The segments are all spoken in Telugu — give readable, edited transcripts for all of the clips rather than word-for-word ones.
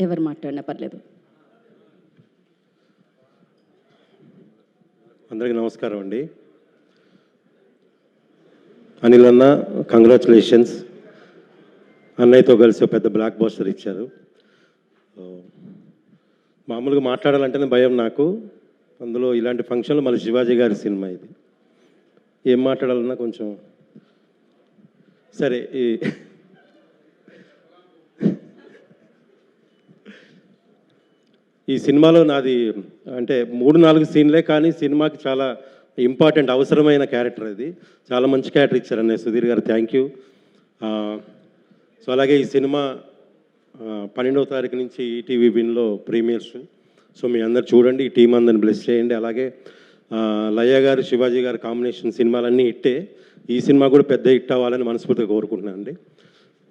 ఎవరు మాట్లాడినా పర్లేదు. అందరికీ నమస్కారం అండి. అనిల్ అన్న, కంగ్రాచులేషన్స్. అన్నయ్యతో కలిసి ఒక పెద్ద బ్లాక్ బస్టర్ ఇచ్చారు. మామూలుగా మాట్లాడాలంటేనే భయం నాకు. అందులో ఇలాంటి ఫంక్షన్లో మళ్ళీ శివాజీ గారి సినిమా ఇది. ఏం మాట్లాడాలన్నా కొంచెం సరే. ఈ సినిమాలో నాది అంటే 3-4 సీన్లే, కానీ సినిమాకి చాలా ఇంపార్టెంట్ అవసరమైన క్యారెక్టర్ అది. చాలా మంచి క్యారెక్టర్ ఇచ్చారు అన్నయ్య సుధీర్ గారు, థ్యాంక్ యూ. సో అలాగే ఈ సినిమా 12వ తారీఖు నుంచి ఈటీవీ విన్లో ప్రీమియర్స్. సో మీ అందరు చూడండి, ఈ టీం అందరిని బ్లెస్ చేయండి. అలాగే లయ గారు, శివాజీ గారు కాంబినేషన్ సినిమాలన్నీ హిట్టే. ఈ సినిమా కూడా పెద్ద హిట్ అవ్వాలని మనస్ఫూర్తిగా కోరుకుంటున్నాను అండి.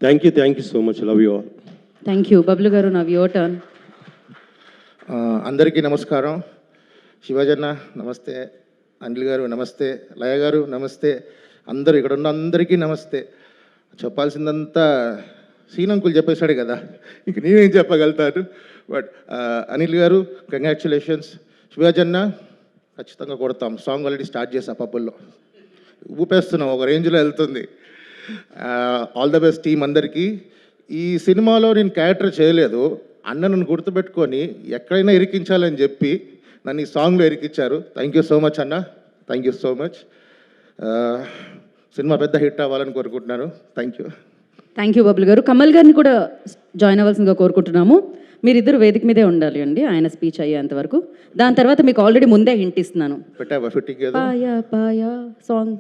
Thank you so much. Love you all. Thank you. Bablu గారు, నవ్ యువర్ టర్న్. అందరికీ నమస్కారం. శివాజన్న నమస్తే, అనిల్ గారు నమస్తే, లయ గారు నమస్తే, అందరూ ఇక్కడ ఉన్న అందరికీ నమస్తే. చెప్పాల్సిందంతా సీనంకులు చెప్పేశాడు కదా, ఇంక నేనేం చెప్పగలుగుతాను. బట్ అనిల్ గారు కంగ్రాచులేషన్స్. శివాజన్న ఖచ్చితంగా కొడతాం. సాంగ్ ఆల్రెడీ స్టార్ట్ చేసా, పబ్బుల్లో ఊపేస్తున్నాం, ఒక రేంజ్లో వెళ్తుంది. ఆల్ ద బెస్ట్ టీం అందరికీ. ఈ సినిమాలో నేను క్యారెక్టర్ చేయలేదు, అన్న నన్ను గుర్తుపెట్టుకొని ఎక్కడైనా ఇరికించాలని చెప్పి నన్ను ఈ సాంగ్లో ఇరికించారు. థ్యాంక్ యూ సో మచ్ అన్న, thank you so much. Cinema పెద్ద హిట్ అవ్వాలని కోరుకుంటున్నాను. Thank you. Thank you Bablu గారు. కమల్ గారిని కూడా జాయిన్ అవ్వాల్సిందిగా కోరుకుంటున్నాము. మీరిద్దరు వేదిక మీదే ఉండాలి అండి ఆయన స్పీచ్ అయ్యేంత వరకు. దాని తర్వాత మీకు ఆల్రెడీ ముందే హింట్ ఇస్తున్నాను. పాయా పాయా సాంగ్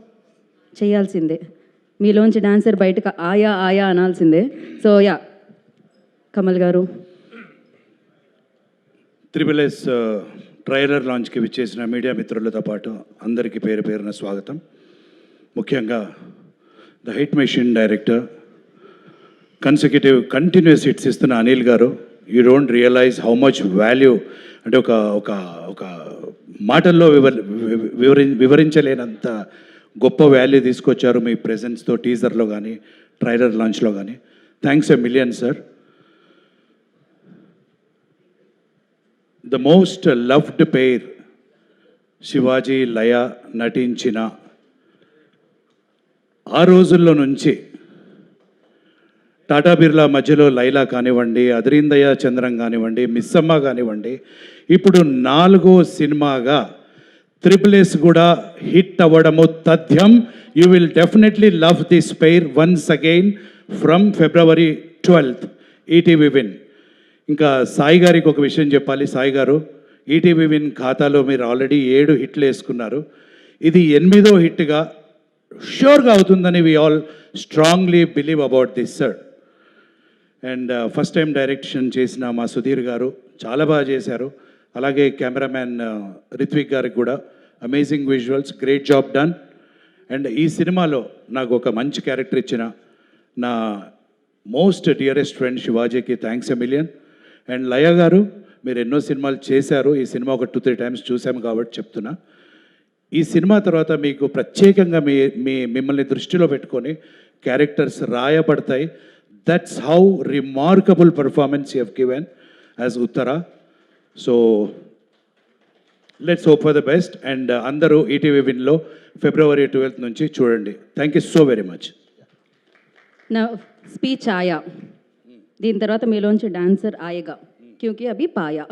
చేయాల్సిందే. మీలోంచి డాన్సర్ బయటకు ఆయా ఆయా అనాల్సిందే. సో యా, కమల్ గారు. త్రిబుల్-ఎస్ ట్రైలర్ లాంచ్కి విచ్చేసిన మీడియా మిత్రులతో పాటు అందరికీ పేరు పేరున స్వాగతం. ముఖ్యంగా the hit machine director, continuous hits ఇస్తున్న అనిల్ గారు, you don't realise how much value, అంటే ఒక ఒక ఒక మాటల్లో వివరించలేనంత గొప్ప వాల్యూ తీసుకొచ్చారు మీ ప్రెజెన్స్తో, టీజర్లో కానీ ట్రైలర్ లాంచ్లో కానీ. Thanks a million sir. The most loved pair Shivaji Laya నటించిన ఆ రోజుల్లో నుంచి టాటా బిర్లా మధ్యలో లైలా కానివ్వండి, అదరిందయ్య చంద్రం కానివ్వండి, మిస్సమ్మ కానివ్వండి, ఇప్పుడు 4వ సినిమాగా త్రిబుల్-ఎస్ కూడా హిట్ అవ్వడము తథ్యం. You will definitely love this pair once again from February 12th ETV win. ఇంకా సాయి గారికి ఒక విషయం చెప్పాలి. సాయి గారు, ఈటీవీ విన్ ఖాతాలో మీరు ఆల్రెడీ 7 హిట్లు వేసుకున్నారు. ఇది 8వ హిట్గా షూర్గా అవుతుందని we all strongly believe about this sir. And first time direction చేసిన మా సుధీర్ గారు చాలా బాగా చేశారు. అలాగే కెమెరామ్యాన్ రిత్విక్ గారికి కూడా amazing visuals, great job done. And ఈ సినిమాలో నాకు ఒక మంచి క్యారెక్టర్ ఇచ్చిన నా మోస్ట్ డియరెస్ట్ ఫ్రెండ్ శివాజీకి thanks a million. And Laya గారు, మీరు ఎన్నో సినిమాలు చేశారు, ఈ సినిమా ఒక 2-3 టైమ్స్ చూసాము కాబట్టి చెప్తున్నా. ఈ సినిమా తర్వాత మీకు ప్రత్యేకంగా మిమ్మల్ని దృష్టిలో పెట్టుకొని క్యారెక్టర్స్ రాయబడతాయి. That's how remarkable performance you have given as Uttara. So let's hope for the best. And అందరూ ఈటీవీ విన్లో February 12th నుంచి చూడండి. Thank you so very much. నా స్పీచ్ ఆయా, దీని తర్వాత మీలోంచి డాన్సర్ ఆయేగా, క్యూంకి అభి పాయా.